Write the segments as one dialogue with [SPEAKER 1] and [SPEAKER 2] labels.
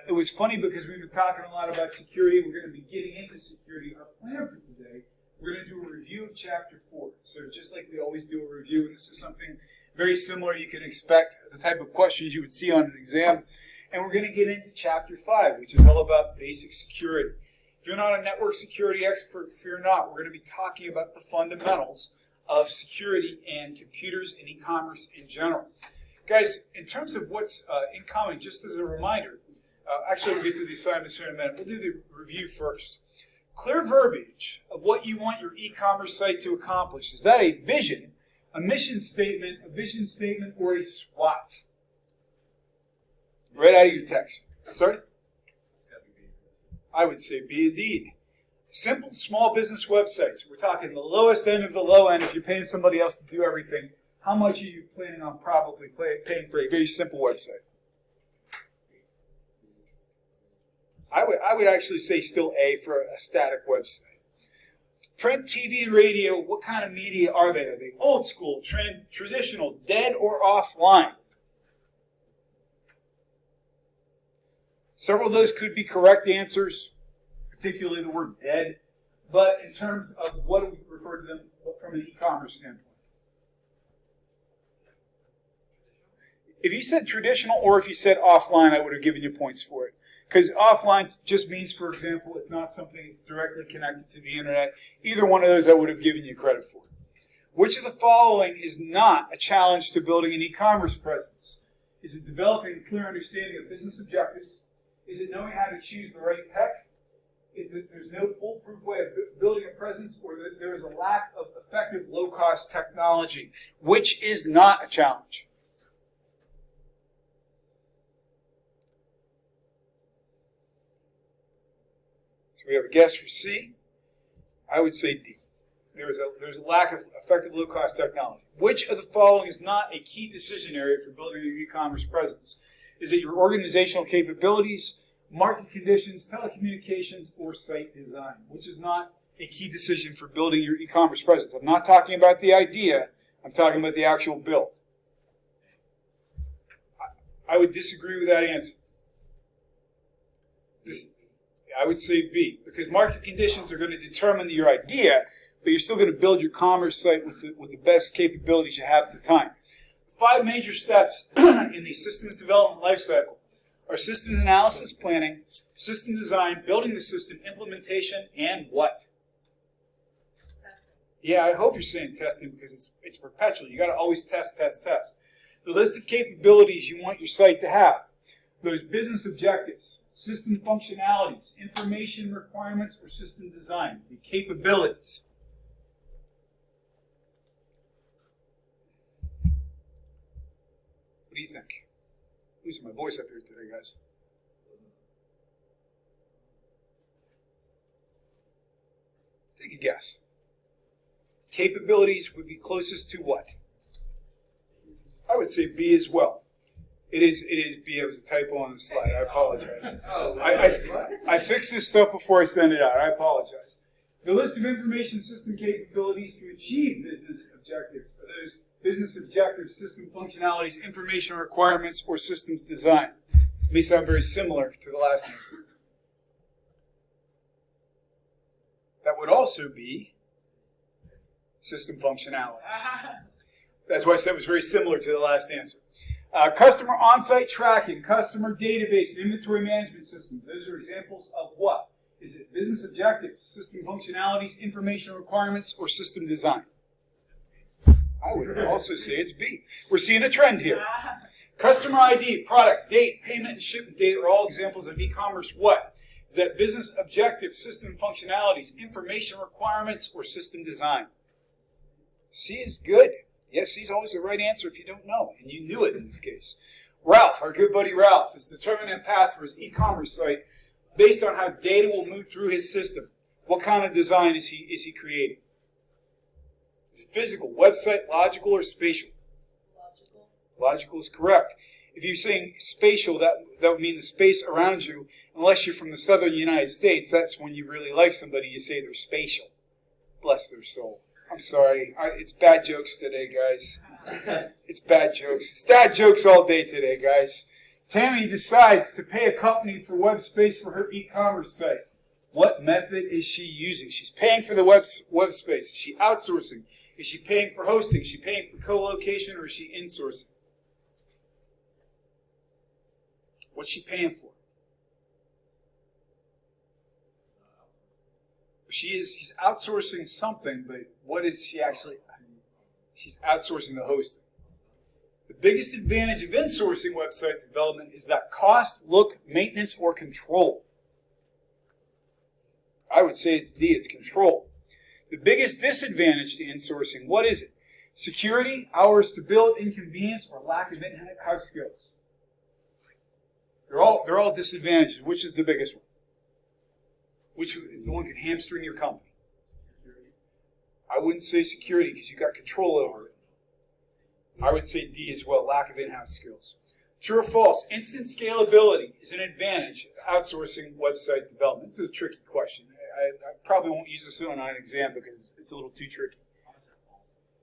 [SPEAKER 1] It was funny because we've been talking a lot about security. We're going to be getting into security. Our plan for today, we're going to do a review of Chapter 4. So just like we always do a review, and this is something very similar you can expect, the type of questions you would see on an exam. And we're going to get into Chapter 5, which is all about basic security. If you're not a network security expert, fear not. We're going to be talking about the fundamentals of security and computers and e-commerce in general. Guys, in terms of what's incoming, just as a reminder, actually we'll get to the assignments here in a minute. We'll do the review first. Clear verbiage of what you want your e-commerce site to accomplish. Is that a vision, a mission statement, a vision statement, or a SWOT? Right out of your text. Sorry? I would say be indeed. Simple small business websites. We're talking the lowest end of the low end. If you're paying somebody else to do everything, how much are you planning on probably paying for a very simple website? I would actually say still A for a static website. Print, TV, and radio, what kind of media are they? Are they old school, traditional, dead, or offline? Several of those could be correct answers, particularly the word dead. But in terms of what do we refer to them from an e-commerce standpoint? If you said traditional or if you said offline, I would have given you points for it. Because offline just means, for example, it's not something that's directly connected to the internet. Either one of those I would have given you credit for. Which of the following is not a challenge to building an e-commerce presence? Is it developing a clear understanding of business objectives? Is it knowing how to choose the right tech? Is it there's no foolproof way of building a presence, or that there is a lack of effective low-cost technology? Which is not a challenge? We have a guess for C. I would say D. There's a lack of effective low-cost technology. Which of the following is not a key decision area for building your e-commerce presence? Is it your organizational capabilities, market conditions, telecommunications, or site design? Which is not a key decision for building your e-commerce presence? I'm not talking about the idea. I'm talking about the actual build. I would disagree with that answer. I would say B, because market conditions are going to determine your idea, but you're still going to build your commerce site with the best capabilities you have at the time. 5 major steps in the systems development lifecycle are systems analysis, planning, system design, building the system, implementation, and what? Testing. Yeah, I hope you're saying testing because it's perpetual. You got to always test, test, test. The list of capabilities you want your site to have. Those business objectives. System functionalities, information requirements, or system design, the capabilities. What do you think? I'm losing my voice up here today, guys. Take a guess. Capabilities would be closest to what? I would say B as well. It is B. It was a typo on the slide. I apologize. I fixed this stuff before I send it out. I apologize. The list of information system capabilities to achieve business objectives. Are those business objectives, system functionalities, information requirements, or systems design? It may sound very similar to the last answer. That would also be system functionalities. That's why I said it was very similar to the last answer. Customer on-site tracking, customer database, and inventory management systems. Those are examples of what? Is it business objectives, system functionalities, information requirements, or system design? I would also say it's B. We're seeing a trend here. Customer ID, product, date, payment, and shipment date are all examples of e-commerce what? Is that business objectives, system functionalities, information requirements, or system design? C is good. Yes, C is always the right answer if you don't know, and you knew it in this case. Ralph, our good buddy Ralph, is determining a path for his e-commerce site based on how data will move through his system. What kind of design is he creating? Is it physical, website, logical, or spatial? Logical. Logical is correct. If you're saying spatial, that would mean the space around you. Unless you're from the southern United States, that's when you really like somebody, you say they're spatial. Bless their soul. I'm sorry. It's bad jokes today, guys. It's bad jokes. It's dad jokes all day today, guys. Tammy decides to pay a company for web space for her e-commerce site. What method is she using? She's paying for the web space. Is she outsourcing? Is she paying for hosting? Is she paying for co-location, or is she insourcing? What's she paying for? She's outsourcing something, but what is she actually? She's outsourcing the hosting. The biggest advantage of insourcing website development is that cost, look, maintenance, or control. I would say it's D, it's control. The biggest disadvantage to insourcing, what is it? Security, hours to build, inconvenience, or lack of in-house skills. They're all disadvantages. Which is the biggest one? Which is the one that can hamstring your company? I wouldn't say security because you've got control over it. I would say D as well, lack of in-house skills. True or false? Instant scalability is an advantage of outsourcing website development. This is a tricky question. I probably won't use this on an exam because it's a little too tricky.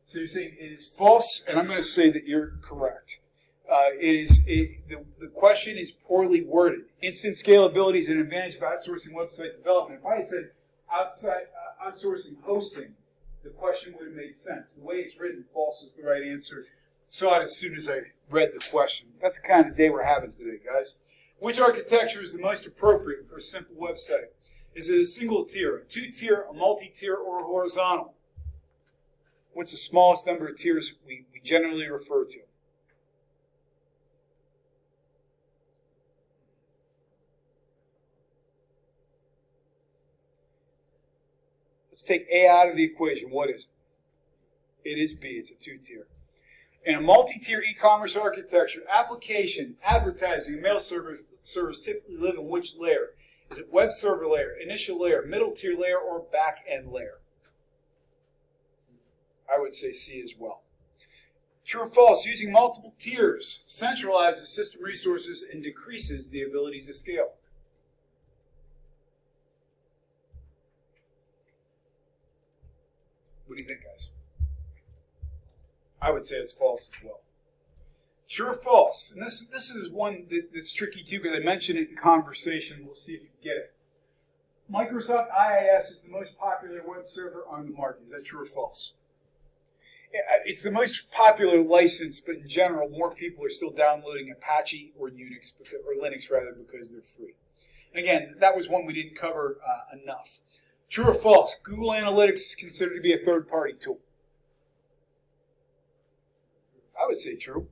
[SPEAKER 1] So you're saying it is false, and I'm going to say that you're correct. The question is poorly worded. Instant scalability is an advantage of outsourcing website development. If I had said outsourcing hosting, the question would have made sense. The way it's written, false is the right answer. Saw it as soon as I read the question. That's the kind of day we're having today, guys. Which architecture is the most appropriate for a simple website? Is it a single tier, a two-tier, a multi-tier, or a horizontal? What's the smallest number of tiers we generally refer to? Let's take A out of the equation. What is it? It is B. It's a two-tier. In a multi-tier e-commerce architecture, application, advertising, and mail servers typically live in which layer? Is it web server layer, initial layer, middle tier layer, or back-end layer? I would say C as well. True or false? Using multiple tiers centralizes system resources and decreases the ability to scale. What do you think, guys? I would say it's false as well. True or false? And this is one that's tricky too because I mentioned it in conversation. We'll see if you get it. Microsoft IIS is the most popular web server on the market. Is that true or false? It's the most popular license, but in general, more people are still downloading Apache or Unix or Linux rather because they're free. And again, that was one we didn't cover enough. True or false? Google Analytics is considered to be a third-party tool. I would say true.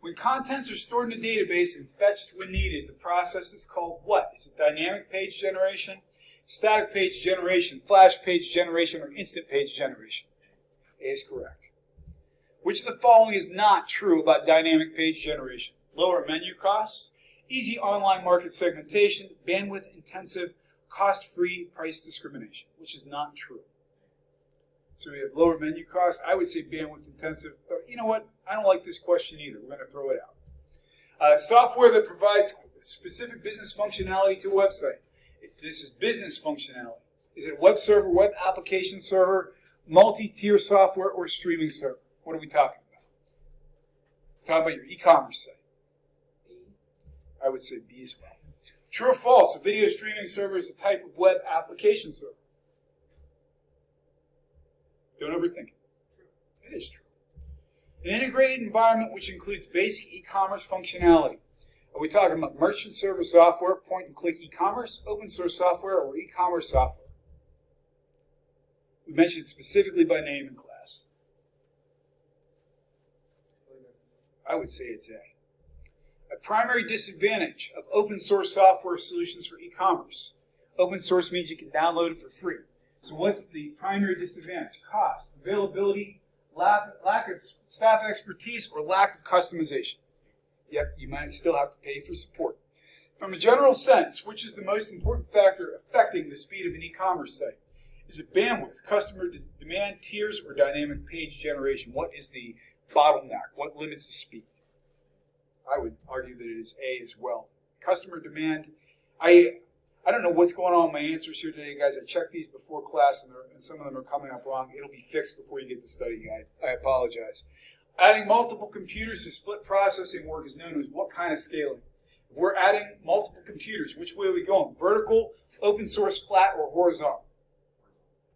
[SPEAKER 1] When contents are stored in a database and fetched when needed, the process is called what? Is it dynamic page generation, static page generation, flash page generation, or instant page generation? A is correct. Which of the following is not true about dynamic page generation? Lower menu costs, easy online market segmentation, bandwidth intensive, cost-free price discrimination, which is not true. So we have lower menu costs. I would say bandwidth intensive, but you know what? I don't like this question either. We're going to throw it out. Software that provides specific business functionality to a website. This is business functionality. Is it web server, web application server, multi-tier software, or streaming server? What are we talking about? We're talking about your e-commerce site. I would say B as well. True or false? A video streaming server is a type of web application server. Don't overthink it. It is true. An integrated environment which includes basic e-commerce functionality. Are we talking about merchant server software, point-and-click e-commerce, open source software, or e-commerce software? We mentioned specifically by name in class. I would say it's A. A primary disadvantage of open source software solutions for e-commerce. Open source means you can download it for free. So what's the primary disadvantage? Cost, availability, lack of staff expertise, or lack of customization. Yep, you might still have to pay for support. From a general sense, which is the most important factor affecting the speed of an e-commerce site? Is it bandwidth, customer demand, tiers, or dynamic page generation? What is the bottleneck? What limits the speed? I would argue that it is A as well. Customer demand. I don't know what's going on with my answers here today, guys. I checked these before class, and some of them are coming up wrong. It'll be fixed before you get the study guide. I apologize. Adding multiple computers to split processing work is known as what kind of scaling? If we're adding multiple computers, which way are we going? Vertical, open source, flat, or horizontal?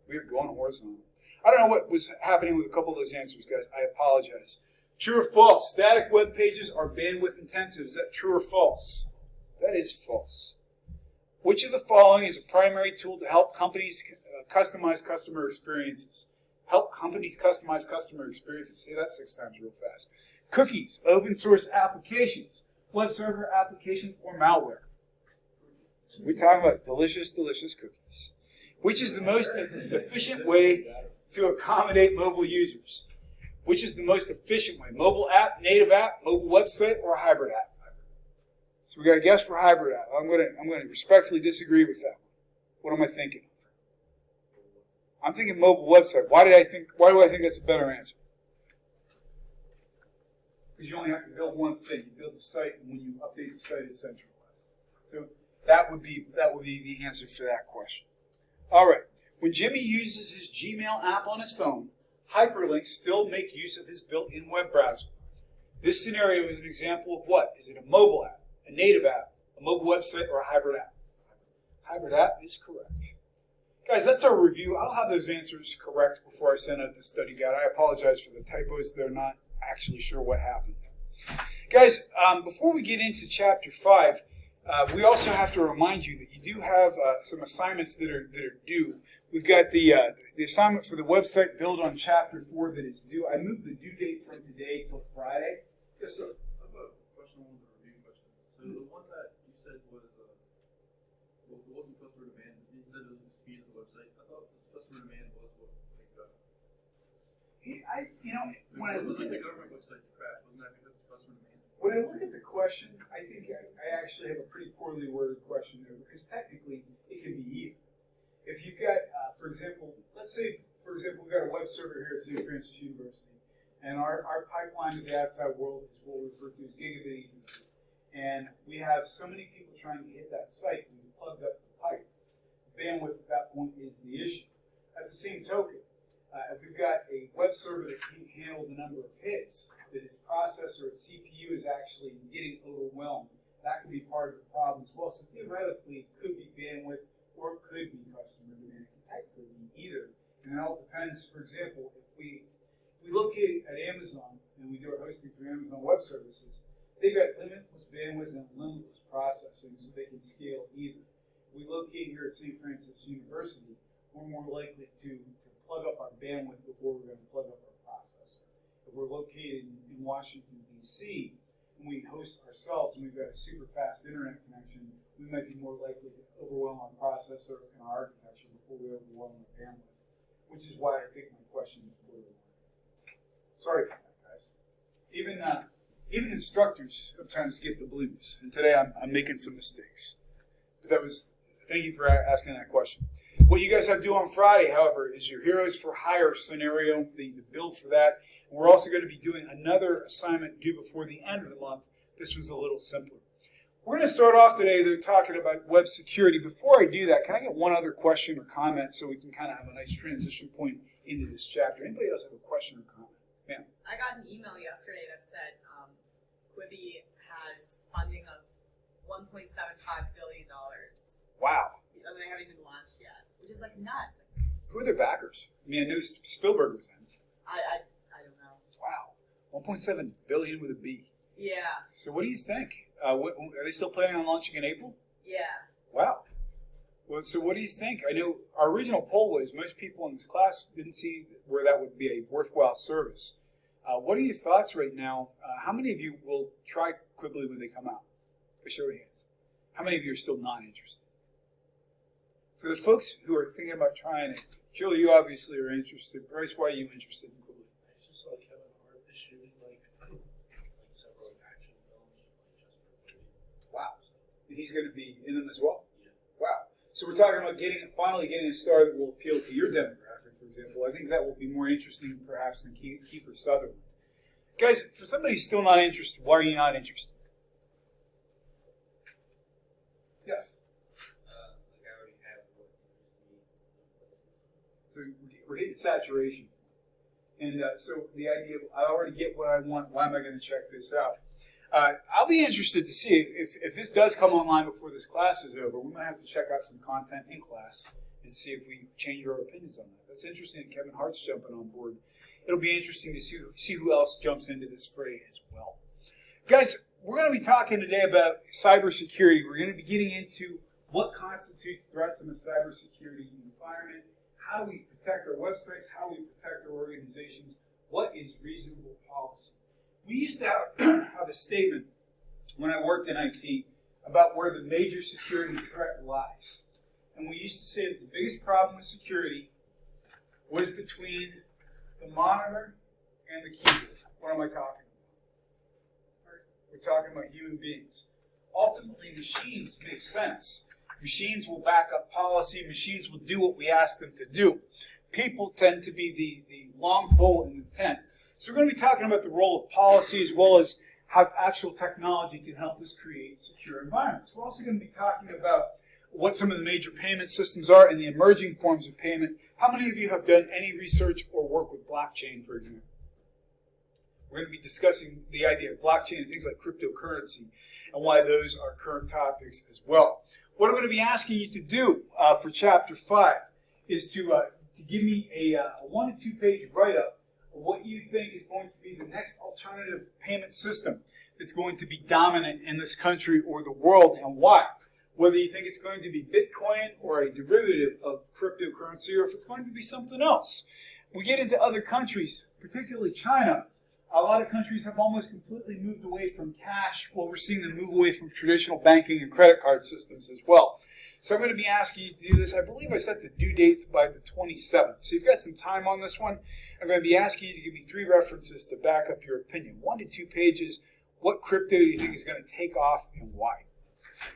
[SPEAKER 1] We are going horizontal. I don't know what was happening with a couple of those answers, guys. I apologize. True or false? Static web pages are bandwidth intensive. Is that true or false? That is false. Which of the following is a primary tool to help companies customize customer experiences? Help companies customize customer experiences. Say that 6 times real fast. Cookies, open source applications, web server applications, or malware. We're talking about delicious, delicious cookies. Which is the most efficient way to accommodate mobile users? Which is the most efficient way? Mobile app, native app, mobile website, or hybrid app? So we got a guess for hybrid app. I'm going to respectfully disagree with that. What am I thinking? I'm thinking mobile website. Why do I think that's a better answer? Because you only have to build one thing. You build the site, and when you update the site, it's centralized. So that would be the answer for that question. All right. When Jimmy uses his Gmail app on his phone, hyperlinks still make use of his built-in web browser. This scenario is an example of what? Is it a mobile app, a native app, a mobile website, or a hybrid app? Hybrid app is correct. Guys, that's our review. I'll have those answers correct before I send out the study guide. I apologize for the typos. They're not actually sure what happened. Guys, before we get into Chapter 5, we also have to remind you that you do have some assignments that are due. We've got the assignment for the website build on Chapter 4 that is due. I moved the due date from today till Friday. Yes, sir.
[SPEAKER 2] I have a question on the review question. So the one that you said was it wasn't customer demand. You said it was the speed of the website. I thought this customer demand was what
[SPEAKER 1] When I look at
[SPEAKER 2] the government website crashed, wasn't that because of customer demand?
[SPEAKER 1] When I look at the question, I think I actually have a pretty poorly worded question there because technically it can be either. If you've got, for example, let's say, we've got a web server here at St. Francis University, and our pipeline to the outside world is what we refer to as gigabit Ethernet. And we have so many people trying to hit that site, we've plugged up the pipe. Bandwidth at that point is the issue. At the same token, if we've got a web server that can't handle the number of hits, that its processor, its CPU is actually getting overwhelmed, that could be part of the problem as well. So theoretically, it could be bandwidth or it could be customer demand. It could technically be either. And it all depends. For example, if we locate at Amazon and we do our hosting through Amazon Web Services, they've got limitless bandwidth and limitless processing, so they can scale either. If we locate here at St. Francis University, we're more likely to plug up our bandwidth before we're going to plug up our processor. If we're located in Washington, D.C., and we host ourselves and we've got a super fast internet connection, we might be more likely to overwhelm our processor and our architecture before we overwhelm our bandwidth, which is why I think my question is poorly worded. Sorry for that, guys. Even instructors sometimes get the blues, and today I'm making some mistakes. But thank you for asking that question. What you guys have to do on Friday, however, is your Heroes for Hire scenario, the build for that. And we're also going to be doing another assignment due before the end of the month. This was a little simpler. We're going to start off today. They're talking about web security. Before I do that, can I get one other question or comment so we can kind of have a nice transition point into this chapter? Anybody else have a question or comment? Ma'am?
[SPEAKER 3] I got an email yesterday that said Quibi has funding of $1.75 billion.
[SPEAKER 1] Wow.
[SPEAKER 3] They haven't even launched yet, which is like nuts.
[SPEAKER 1] Who are their backers? I mean, I knew Spielberg was in.
[SPEAKER 3] I don't know.
[SPEAKER 1] Wow. 1.7 billion with a B.
[SPEAKER 3] Yeah.
[SPEAKER 1] So what do you think? Are they still planning on launching in April?
[SPEAKER 3] Yeah.
[SPEAKER 1] Wow. Well, so what do you think? I know our original poll was most people in this class didn't see where that would be a worthwhile service. What are your thoughts right now? How many of you will try Quibbly when they come out? By show of hands. How many of you are still not interested? For the folks who are thinking about trying it, Jill, you obviously are interested. Bryce, why are you interested in Quibbly?
[SPEAKER 4] I just saw Kevin Hart is shooting like several action films just for Quibi.
[SPEAKER 1] Wow. And he's going to be in them as well?
[SPEAKER 4] Yeah.
[SPEAKER 1] Wow. So we're talking about finally getting a star that will appeal to your demographic, for example. I think that will be more interesting perhaps than Kiefer Sutherland. Guys, for somebody who's still not interested, why are you not interested? Yes?
[SPEAKER 4] Like I already have what interests me.
[SPEAKER 1] So we're hitting saturation. And so the idea of, I already get what I want, why am I going to check this out? I'll be interested to see if this does come online before this class is over. We might have to check out some content in class and see if we change our opinions on that. That's interesting. Kevin Hart's jumping on board. It'll be interesting to see who else jumps into this fray as well. Guys, we're going to be talking today about cybersecurity. We're going to be getting into what constitutes threats in a cybersecurity environment, how we protect our websites, how we protect our organizations, what is reasonable policy. We used to have a statement when I worked in IT about where the major security threat lies. And we used to say that the biggest problem with security was between the monitor and the keyboard. What am I talking about? We're talking about human beings. Ultimately, machines make sense. Machines will back up policy. Machines will do what we ask them to do. People tend to be the long pole in the tent. So we're going to be talking about the role of policy as well as how actual technology can help us create secure environments. We're also going to be talking about what some of the major payment systems are and the emerging forms of payment. How many of you have done any research or work with blockchain, for example? We're going to be discussing the idea of blockchain and things like cryptocurrency and why those are current topics as well. What I'm going to be asking you to do for Chapter 5 is to give me a 1 to 2 page write-up of what you think is going to be the next alternative payment system that's going to be dominant in this country or the world and why. Whether you think it's going to be Bitcoin or a derivative of cryptocurrency or if it's going to be something else. We get into other countries, particularly China. A lot of countries have almost completely moved away from cash. Well, we're seeing them move away from traditional banking and credit card systems as well. So I'm going to be asking you to do this. I believe I set the due date by the 27th. So you've got some time on this one. I'm going to be asking you to give me 3 references to back up your opinion. 1 to 2 pages. What crypto do you think is going to take off and why?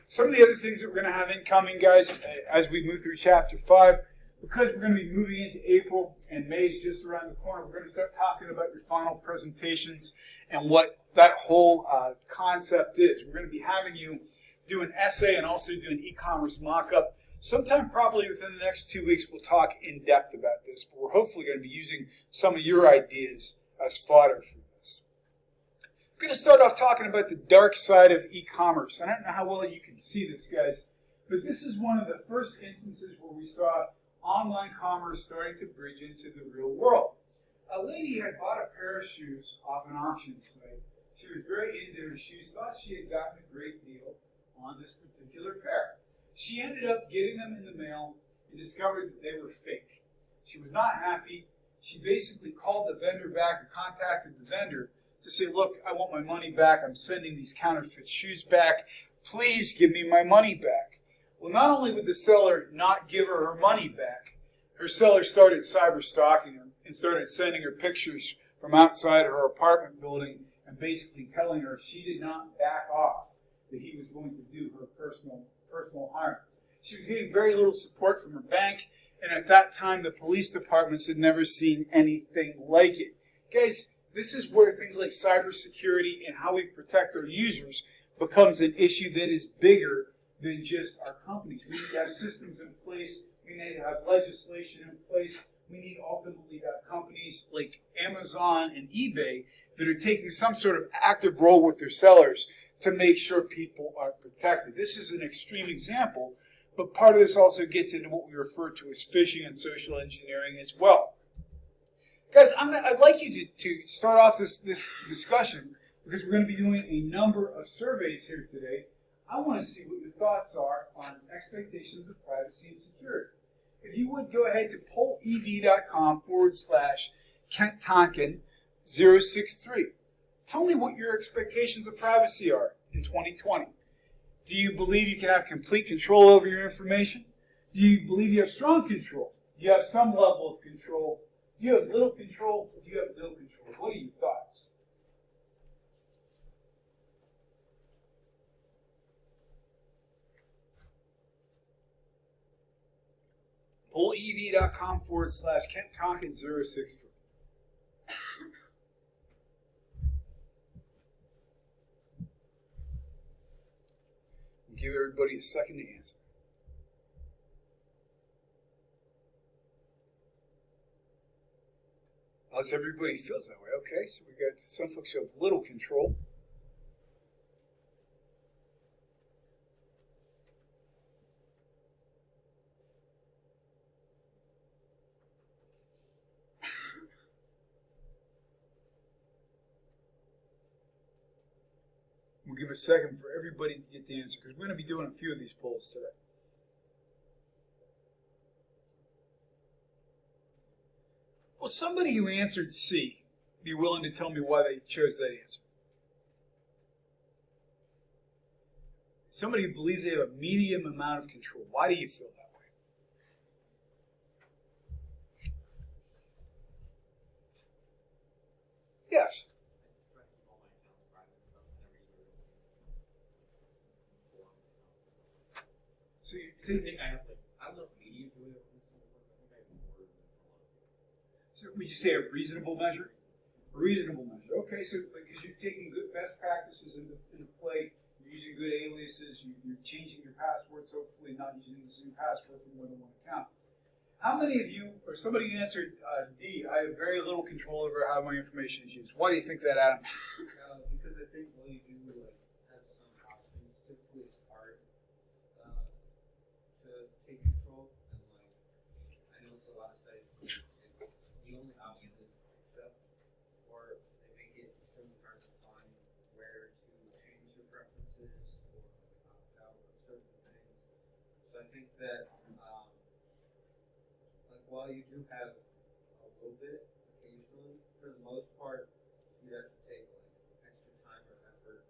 [SPEAKER 1] Some of the other things that we're going to have incoming, guys, as we move through Chapter 5, because we're going to be moving into April and May is just around the corner, we're going to start talking about your final presentations and what that whole concept is. We're going to be having you do an essay and also do an e-commerce mock-up. Sometime probably within the next 2 weeks, we'll talk in depth about this, but we're hopefully going to be using some of your ideas as fodder for this. I'm going to start off talking about the dark side of e-commerce. I don't know how well you can see this, guys, but this is one of the first instances where we saw online commerce starting to bridge into the real world. A lady had bought a pair of shoes off an auction site. She was very into her shoes, thought she had gotten a great deal on this particular pair. She ended up getting them in the mail and discovered that they were fake. She was not happy. She basically called the vendor back and contacted the vendor to say, look, I want my money back. I'm sending these counterfeit shoes back. Please give me my money back. Well, not only would the seller not give her her money back, her seller started cyber stalking her and started sending her pictures from outside her apartment building and basically telling her if she did not back off, that he was going to do her personal harm. She was getting very little support from her bank, and at that time, the police departments had never seen anything like it. Guys, this is where things like cybersecurity and how we protect our users becomes an issue that is bigger than just our companies. We need to have systems in place. We need to have legislation in place. We need ultimately to have companies like Amazon and eBay that are taking some sort of active role with their sellers to make sure people are protected. This is an extreme example, but part of this also gets into what we refer to as phishing and social engineering as well. Guys, I'd like you to start off this discussion because we're going to be doing a number of surveys here today. I want to see what your thoughts are on expectations of privacy and security. If you would go ahead to pollev.com/Kent Tonkin 063. Tell me what your expectations of privacy are in 2020. Do you believe you can have complete control over your information? Do you believe you have strong control? Do you have some level of control? Do you have little control? Or do you have no control? What are your thoughts? pollev.com/Kent Tonkin 063. Give everybody a second to answer. Unless everybody feels that way. Okay, so we got some folks who have little control. We'll give a second for everybody to get the answer, because we're going to be doing a few of these polls today. Will somebody who answered C be willing to tell me why they chose that answer? Somebody who believes they have a medium amount of control. Why do you feel that way? Yes. So you think
[SPEAKER 5] I have like, I don't know if medium to it. I think I have more than a lot of people.
[SPEAKER 1] so would you say a reasonable measure? A reasonable measure. Okay, so because you're taking good best practices into play, you're using good aliases, you're changing your passwords, hopefully not using the same password for more than one account. How many of you, or somebody who answered D, I have very little control over how my information is used. Why do you think that, Adam?
[SPEAKER 6] Because I think while you do like have some options, typically it's hard to take control. And like I know for a lot of sites, it's the only option is accept, or they make it extremely hard to find where to change your preferences or opt out of certain things. So I think that like while you do have a little bit occasionally, for the most part, you have to take like extra time or effort,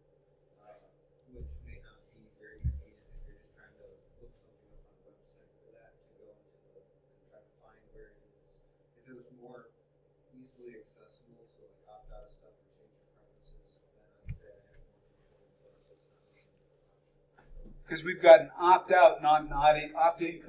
[SPEAKER 6] which may not be very convenient if you're just trying to look something up on a website for that to go into and try to find where it is. If it was more easily accessible to like opt out of stuff or change your preferences, then I'd say I have more control, but it's not really an option.
[SPEAKER 1] Because we've got an opt-out, opt-in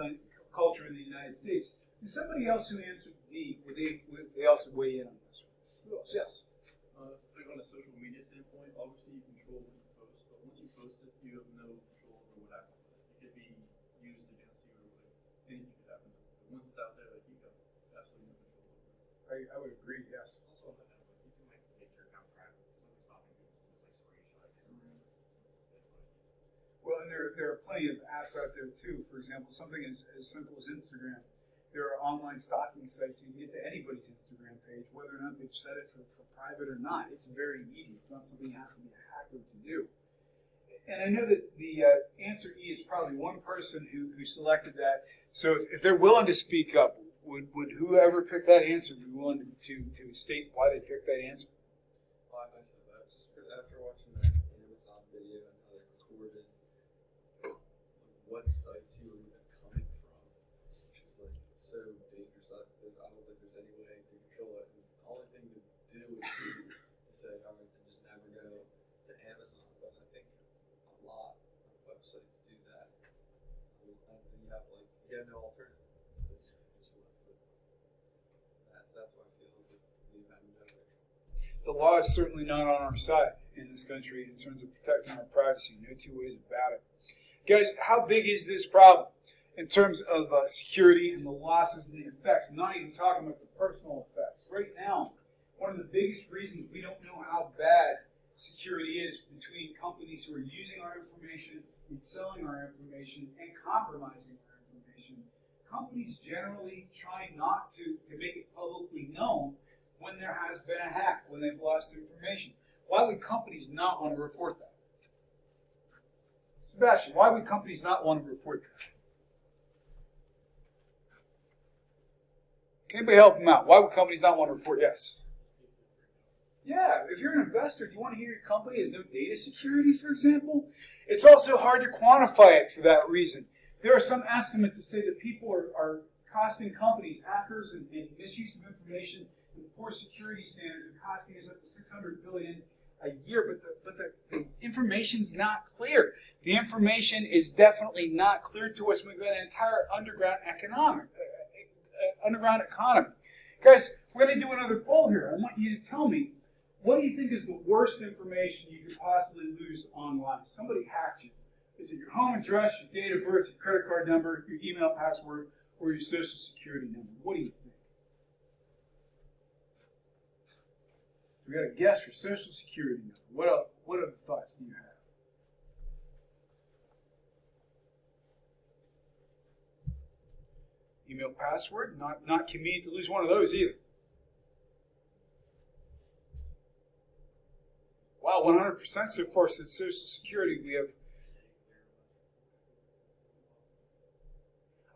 [SPEAKER 1] culture in the United States. Is somebody else who answered D, would they also weigh in on this? Who else? Yes.
[SPEAKER 2] Like on a social media standpoint, obviously you control what you post, but once you post it, you have no control over what happens with it. It could be used against you, or like anything could happen to it. But once it's out there, like you have absolutely no control over it.
[SPEAKER 1] I would agree, yes.
[SPEAKER 5] Also, on that note, like, you can like make your account private. There's nothing stopping you from just like screenshotting it.
[SPEAKER 1] Well, and there are plenty of apps out there too. For example, something as simple as Instagram. There are online stocking sites. You can get to anybody's Instagram page, whether or not they've set it for private or not. It's very easy. It's not something you have to be a hacker to do. And I know that the answer E is probably one person who selected that. So if they're willing to speak up, would whoever picked that answer be willing to state why they picked that answer?
[SPEAKER 6] Why I said that, just because after watching that Amazon video and how they recorded what sites you were even coming from, which is like so dangerous. I don't think there's any way to control it. And the only thing to do would be to say, all right, then just never go to Amazon. But I think a lot of websites do that. And you have no alternative. So just left with that's why I feel as if we have no control.
[SPEAKER 1] The law is certainly not on our side in this country in terms of protecting our privacy. No two ways about it. Guys, how big is this problem in terms of security and the losses and the effects? I'm not even talking about the personal effects. Right now, one of the biggest reasons we don't know how bad security is between companies who are using our information and selling our information and compromising our information. Companies generally try not to make it publicly known when there has been a hack, when they've lost information. Why would companies not want to report that? Sebastian, why would companies not want to report that? Can anybody help them out? Why would companies not want to report? Yes. Yeah, if you're an investor, do you want to hear your company has no data security, for example? It's also hard to quantify it for that reason. There are some estimates that say that people are costing companies, hackers, and misuse of information, and poor security standards are costing us up to $600 billion a year, but the information's not clear. The information is definitely not clear to us. We've got an entire underground economy. Guys, we're going to do another poll here. I want you to tell me, what do you think is the worst information you could possibly lose online? Somebody hacked you. Is it your home address, your date of birth, your credit card number, your email password, or your social security number? What do you think? We got a guess for social security number. What other thoughts do you have? Email password, not convenient to lose one of those either. Wow, 100% so far since social security. We have.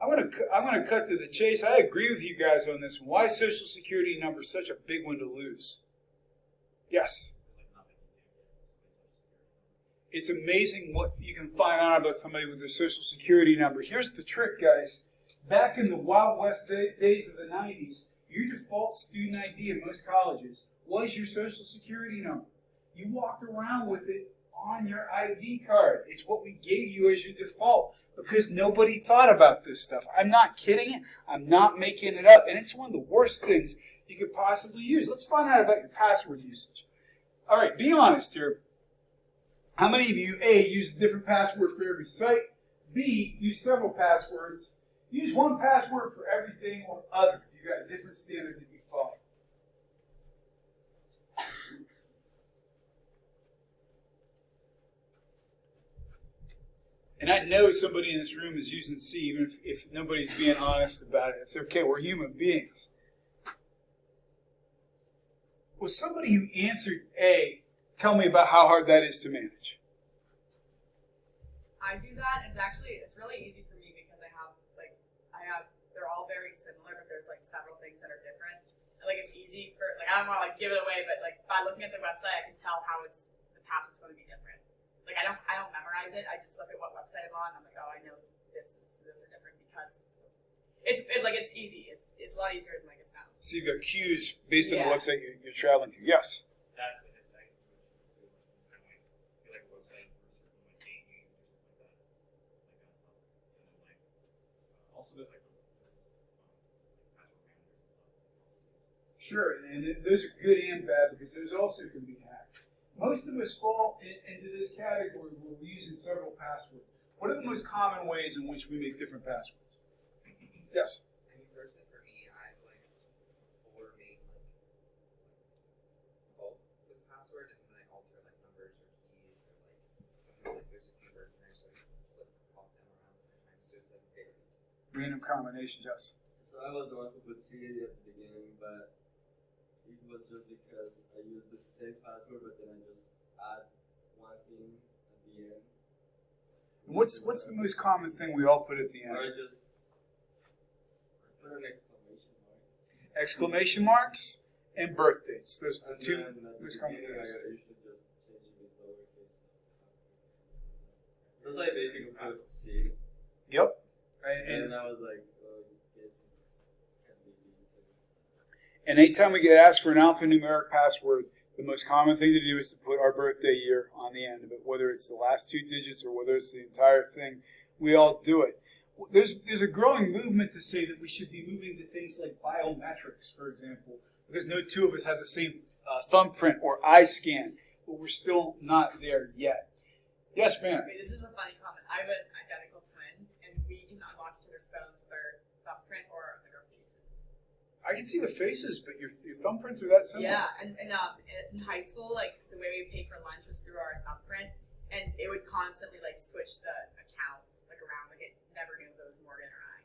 [SPEAKER 1] I'm gonna cut to the chase. I agree with you guys on this one. Why is social security number such a big one to lose? Yes. It's amazing what you can find out about somebody with their social security number. Here's the trick, guys. Back in the Wild West days of the 90s, your default student ID in most colleges was your social security number. You walked around with it on your ID card. It's what we gave you as your default because nobody thought about this stuff. I'm not kidding. I'm not making it up. And it's one of the worst things you could possibly use. Let's find out about your password usage. All right, be honest here. How many of you, A, use a different password for every site, B, use several passwords, use one password for everything, or other? You got a different standard that you follow. And I know somebody in this room is using C, even if nobody's being honest about it. It's okay, we're human beings. Well, somebody who answered A, tell me about how hard that is to manage.
[SPEAKER 3] I do that. It's really easy for me because they're all very similar, but there's several things that are different. It's easy for I don't want to give it away, but by looking at the website, I can tell how the password's going to be different. I don't memorize it. I just look at what website I'm on. And I'm like, oh, I know this are different because it's easy. It's a lot easier than it sounds.
[SPEAKER 1] So you've got cues based on the website you're traveling to. Yes.
[SPEAKER 5] Also, there's password managers and stuff.
[SPEAKER 1] Sure, and those are good and bad because those also can be hacked. Most of us fall into this category where we're using several passwords. What are the most common ways in which we make different passwords? Yes?
[SPEAKER 7] I mean, personally for me, I've before made bulk with the password and then I alter numbers or keys or something there's a few words in there so I pop them around sometimes so it's bigger.
[SPEAKER 1] Random combinations, yes.
[SPEAKER 6] So I was the one who put C at the beginning, but it was just because I used the same password, but then I just add one thing at the end.
[SPEAKER 1] What's the most common thing we all put at the end?
[SPEAKER 6] Or I just put an exclamation mark.
[SPEAKER 1] Exclamation marks and birth dates. Those are the
[SPEAKER 6] And
[SPEAKER 1] two
[SPEAKER 6] then at the
[SPEAKER 1] most common
[SPEAKER 6] beginning,
[SPEAKER 1] things.
[SPEAKER 6] I usually just change it with lowercase. That's why I basically put C.
[SPEAKER 1] Yep.
[SPEAKER 6] And I was like, oh, yes, can be deleted.
[SPEAKER 1] And anytime we get asked for an alphanumeric password, the most common thing to do is to put our birthday year on the end of it, whether it's the last two digits or whether it's the entire thing. We all do it. There's a growing movement to say that we should be moving to things like biometrics, for example, because no two of us have the same thumbprint or eye scan, but we're still not there yet. Yes, ma'am.
[SPEAKER 3] Wait, this is a funny comment. I have an identical twin, and we can unlock each other's phones with our thumbprint or our faces.
[SPEAKER 1] I can see the faces, but your thumbprints are that similar.
[SPEAKER 3] Yeah, and in high school, the way we paid for lunch was through our thumbprint, and it would constantly switch the account around. It never knew if it was Morgan or I.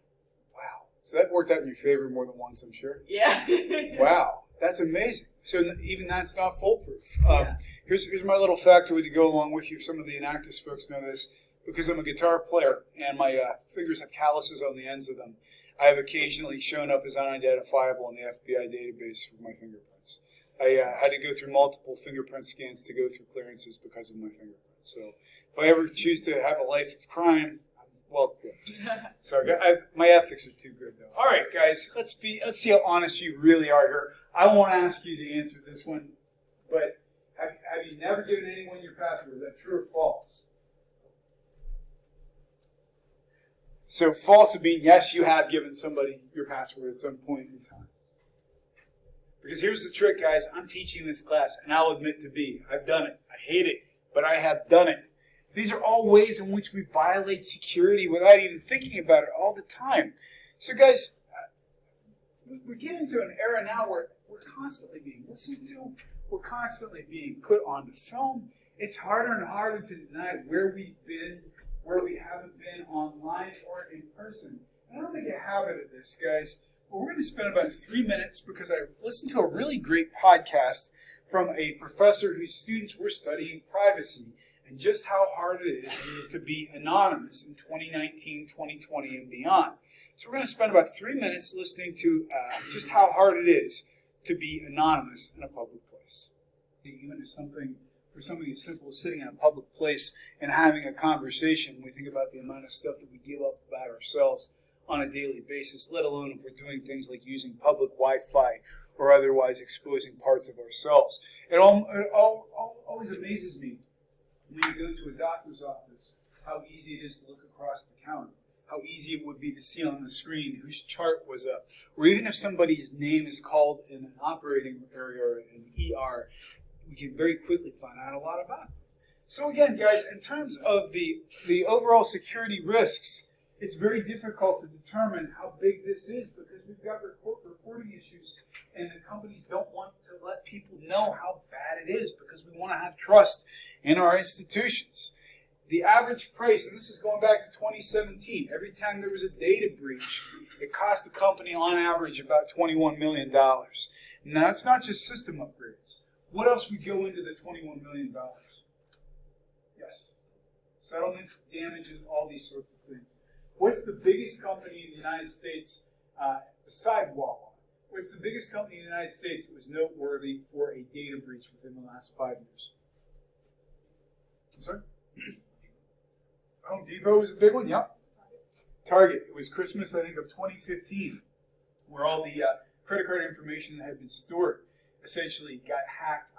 [SPEAKER 1] Wow. So that worked out in your favor more than once, I'm sure.
[SPEAKER 3] Yeah.
[SPEAKER 1] Wow, that's amazing. So even that's not foolproof.
[SPEAKER 3] Yeah.
[SPEAKER 1] Here's my little factoid to go along with you. Some of the Enactus folks know this because I'm a guitar player and my fingers have calluses on the ends of them. I have occasionally shown up as unidentifiable in the FBI database for my fingerprints. I had to go through multiple fingerprint scans to go through clearances because of my fingerprints. So if I ever choose to have a life of crime, well, good. Sorry, my ethics are too good though. All right, guys, let's see how honest you really are here. I won't ask you to answer this one, but have you never given anyone your password? Is that true or false? So false would mean yes, you have given somebody your password at some point in time. Because here's the trick, guys. I'm teaching this class, and I'll admit to B. I've done it. I hate it, but I have done it. These are all ways in which we violate security without even thinking about it all the time. So, guys, we're getting to an era now where we're constantly being listened to. we're constantly being put onto film. It's harder and harder to deny where we've been, where we haven't been, online or in person. And I don't make a habit of this, guys, but we're going to spend about 3 minutes because I listened to a really great podcast from a professor whose students were studying privacy and just how hard it is to be anonymous in 2019, 2020, and beyond. So we're going to spend about 3 minutes listening to just how hard it is to be anonymous in a public place. Even if something as simple as sitting in a public place and having a conversation, we think about the amount of stuff that we give up about ourselves on a daily basis, let alone if we're doing things like using public Wi-Fi or otherwise exposing parts of ourselves. It always amazes me when you go to a doctor's office how easy it is to look across the counter, how easy it would be to see on the screen whose chart was up, or even if somebody's name is called in an operating area or an ER, we can very quickly find out a lot about them. So again, guys, in terms of the overall security risks, it's very difficult to determine how big this is because we've got reporting issues and the companies don't want to let people know how bad it is because we want to have trust in our institutions. The average price, and this is going back to 2017, every time there was a data breach, it cost the company on average about $21 million. Now, that's not just system upgrades. What else would go into the $21 million? Yes. Settlements, damages, all these sorts of things. What's the biggest company in the United States beside Wawa? What's the biggest company in the United States that was noteworthy for a data breach within the last 5 years? I'm sorry? Home Depot was a big one, yep. Target. It was Christmas, I think, of 2015, where all the credit card information that had been stored essentially got hacked.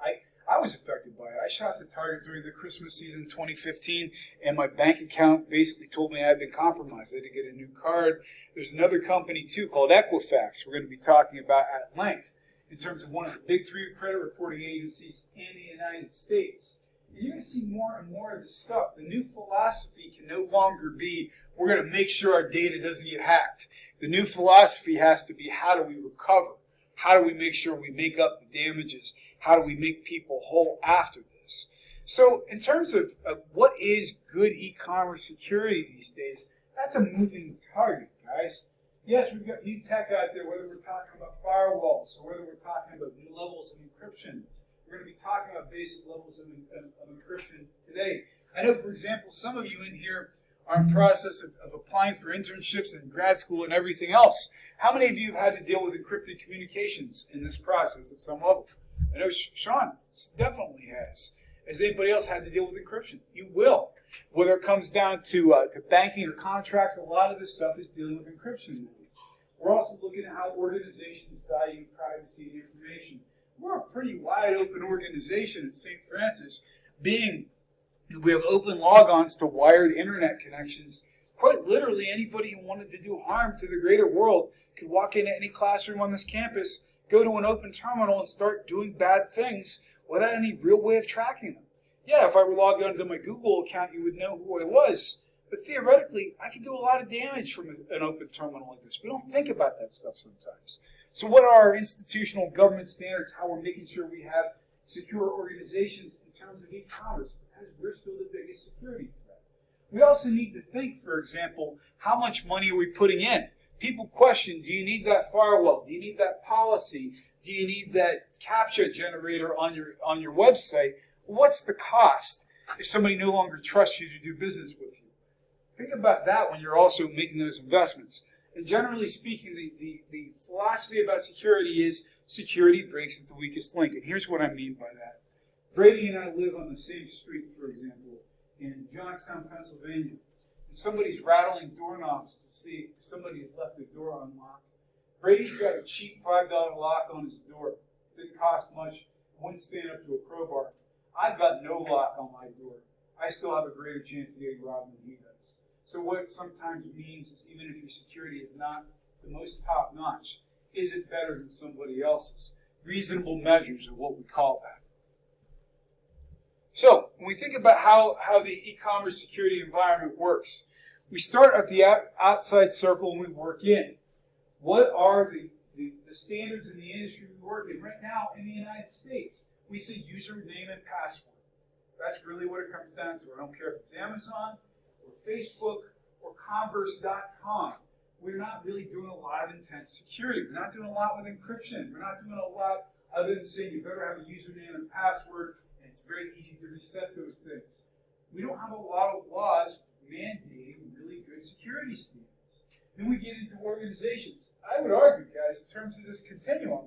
[SPEAKER 1] I was affected by it. I shopped at Target during the Christmas season 2015, and my bank account basically told me I had been compromised. I had to get a new card. There's another company, too, called Equifax we're going to be talking about at length in terms of one of the big 3 credit reporting agencies in the United States. And you're going to see more and more of this stuff. The new philosophy can no longer be, we're going to make sure our data doesn't get hacked. The new philosophy has to be, how do we recover? How do we make sure we make up the damages? How do we make people whole after this? So in terms of what is good e-commerce security these days, that's a moving target, guys. Yes, we've got new tech out there, whether we're talking about firewalls or whether we're talking about new levels of encryption. We're going to be talking about basic levels of encryption today. I know, for example, some of you in here are in process of applying for internships and grad school and everything else. How many of you have had to deal with encrypted communications in this process at some level? I know Sean definitely has. Has anybody else had to deal with encryption? You will. Whether it comes down to banking or contracts, a lot of this stuff is dealing with encryption. We're also looking at how organizations value privacy and information. We're a pretty wide open organization at St. Francis, being we have open logons to wired internet connections. Quite literally, anybody who wanted to do harm to the greater world could walk into any classroom on this campus, go to an open terminal, and start doing bad things without any real way of tracking them. Yeah, if I were logged onto my Google account, you would know who I was. But theoretically, I could do a lot of damage from an open terminal like this. We don't think about that stuff sometimes. So what are our institutional government standards, how we're making sure we have secure organizations in terms of e-commerce? Because we're still the biggest security threat. We also need to think, for example, how much money are we putting in? People question, do you need that firewall? Do you need that policy? Do you need that CAPTCHA generator on your website? What's the cost if somebody no longer trusts you to do business with you? Think about that when you're also making those investments. And generally speaking, the philosophy about security is security breaks at the weakest link. And here's what I mean by that. Brady and I live on the same street, for example, in Johnstown, Pennsylvania. And somebody's rattling doorknobs to see if somebody has left the door unlocked. Brady's got a cheap $5 lock on his door. Didn't cost much. Wouldn't stand up to a crowbar. I've got no lock on my door. I still have a greater chance of getting robbed than he does. So what it sometimes means is even if your security is not the most top-notch, is it better than somebody else's? Reasonable measures are what we call that. So when we think about how the e-commerce security environment works, we start at the outside circle and we work in. What are the standards in the industry we work in? Right now in the United States, we say username and password. That's really what it comes down to. I don't care if it's Amazon or Facebook or Converse.com. We're not really doing a lot of intense security. We're not doing a lot with encryption. We're not doing a lot other than saying you better have a username and password, and it's very easy to reset those things. We don't have a lot of laws mandating really good security standards. Then we get into organizations. I would argue, guys, in terms of this continuum,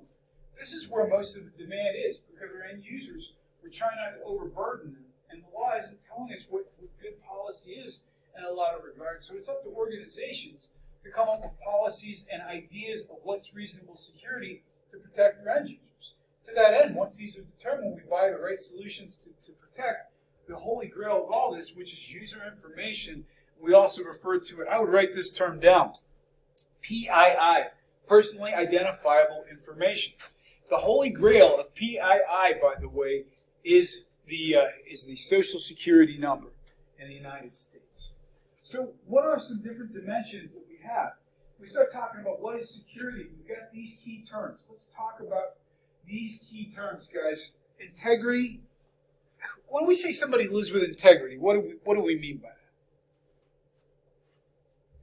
[SPEAKER 1] this is where most of the demand is, because our end users, we're trying not to overburden them, and the law isn't telling us what good policy is in a lot of regards. So it's up to organizations to come up with policies and ideas of what's reasonable security to protect their end users. To that end, once these are determined, we buy the right solutions to protect the holy grail of all this, which is user information. We also refer to it, I would write this term down, PII, personally identifiable information. The holy grail of PII, by the way, is the Social Security number in the United States. So what are some different dimensions that we have? We start talking about what is security. We've got these key terms. Let's talk about these key terms, guys. Integrity. When we say somebody lives with integrity, what do we mean by that?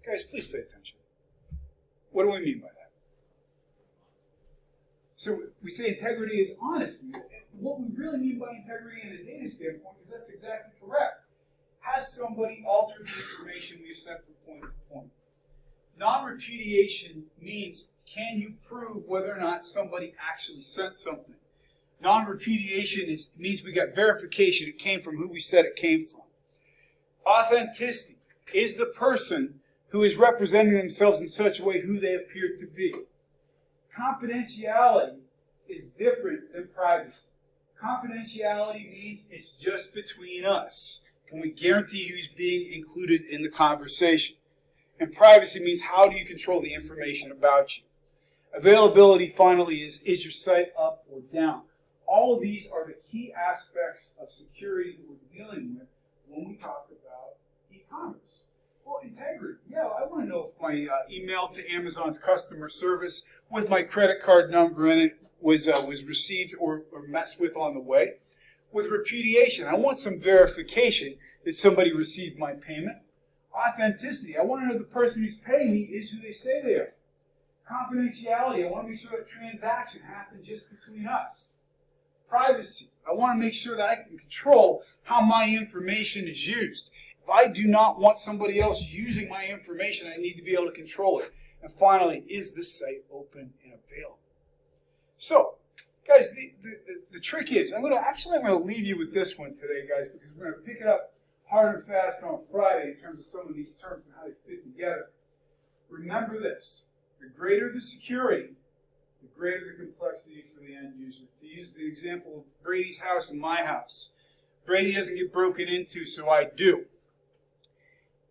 [SPEAKER 1] Guys, please pay attention. What do we mean by that? So we say integrity is honesty. What we really mean by integrity in a data standpoint is that's exactly correct. Has somebody altered the information we've sent from point to point? Non-repudiation means, can you prove whether or not somebody actually sent something? Non-repudiation means we got verification. It came from who we said it came from. Authenticity is the person who is representing themselves in such a way who they appear to be. Confidentiality is different than privacy. Confidentiality means it's just between us. Can we guarantee who's being included in the conversation? And privacy means how do you control the information about you? Availability, finally, is your site up or down? All of these are the key aspects of security that we're dealing with when we talk about e-commerce. Well, integrity. Yeah, I want to know if my email to Amazon's customer service with my credit card number in it was received or messed with on the way. With repudiation, I want some verification that somebody received my payment. Authenticity, I want to know the person who's paying me is who they say they are. Confidentiality, I want to make sure that transaction happened just between us. Privacy, I want to make sure that I can control how my information is used. If I do not want somebody else using my information, I need to be able to control it. And finally, is the site open and available? So, guys, the trick is, I'm going to leave you with this one today, guys, because we're going to pick it up hard and fast on Friday in terms of some of these terms and how they fit together. Remember this: the greater the security, the greater the complexity for the end user. To use the example of Brady's house and my house, Brady doesn't get broken into, so I do.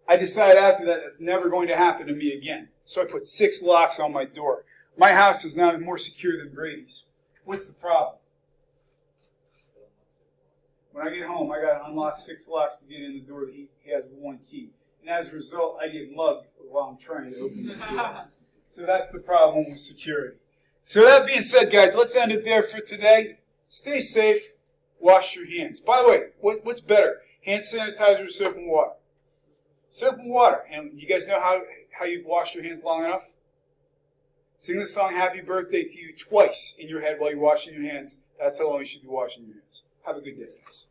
[SPEAKER 1] I decided after that that's never going to happen to me again. So I put 6 locks on my door. My house is now more secure than Brady's. What's the problem? When I get home, I got to unlock 6 locks to get in the door. He has 1 key. And as a result, I get mugged while I'm trying to open the door. So that's the problem with security. So that being said, guys, let's end it there for today. Stay safe. Wash your hands. By the way, what's better? Hand sanitizer or soap and water? Soap and water. And you guys know how you wash your hands long enough? Sing the song Happy Birthday to You twice in your head while you're washing your hands. That's how long you should be washing your hands. Have a good day, guys.